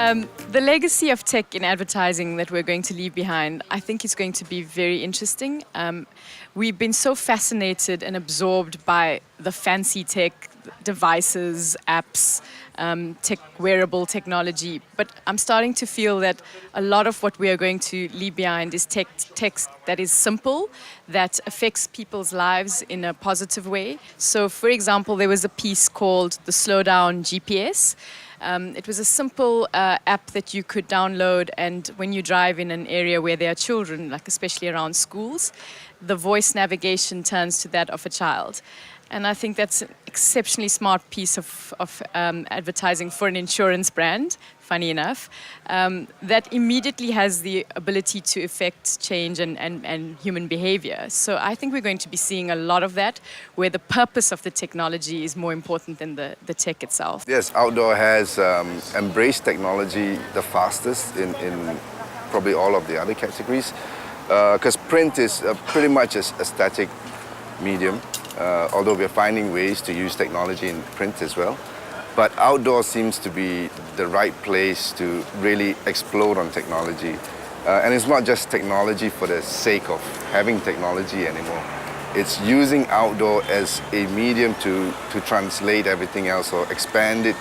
The legacy of tech in advertising that we're going to leave behind, I think is going to be very interesting. We've been so fascinated and absorbed by the fancy tech devices, apps, wearable technology, but I'm starting to feel that a lot of what we are going to leave behind is text that is simple, that affects people's lives in a positive way. So, for example, there was a piece called the Slowdown GPS. It was a simple app that you could download, and when you drive in an area where there are children, like especially around schools, the voice navigation turns to that of a child. And I think that's an exceptionally smart piece of advertising for an insurance brand, funny enough, that immediately has the ability to affect change and human behavior. So I think we're going to be seeing a lot of that, where the purpose of the technology is more important than the tech itself. Yes, outdoor has embraced technology the fastest in probably all of the other categories, because print is pretty much a static medium. Although we're finding ways to use technology in print as well. But outdoor seems to be the right place to really explode on technology. And it's not just technology for the sake of having technology anymore. It's using outdoor as a medium to translate everything else or expand it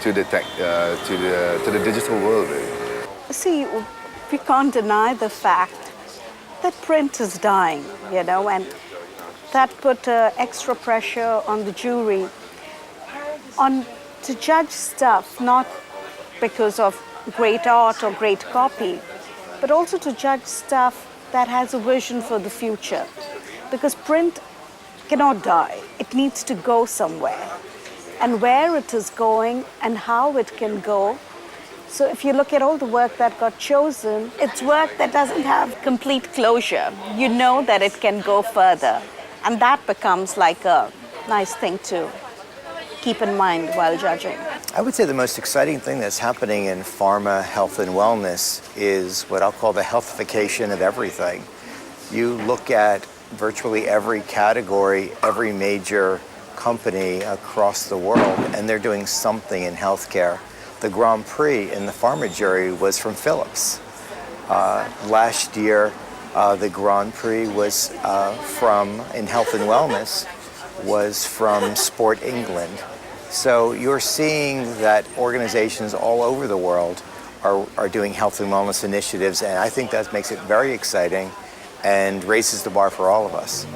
to the digital world. Really. See, we can't deny the fact that print is dying, and that put extra pressure on the jury to judge stuff, not because of great art or great copy, but also to judge stuff that has a vision for the future. Because print cannot die. It needs to go somewhere. And where it is going and how it can go. So if you look at all the work that got chosen, it's work that doesn't have complete closure. You know that it can go further. And that becomes like a nice thing to keep in mind while judging. I would say the most exciting thing that's happening in pharma, health, and wellness is what I'll call the healthification of everything. You look at virtually every category, every major company across the world, and they're doing something in healthcare. The Grand Prix in the pharma jury was from Philips. Last year, the Grand Prix was in health and wellness, was from Sport England. So you're seeing that organizations all over the world are doing health and wellness initiatives, and I think that makes it very exciting and raises the bar for all of us.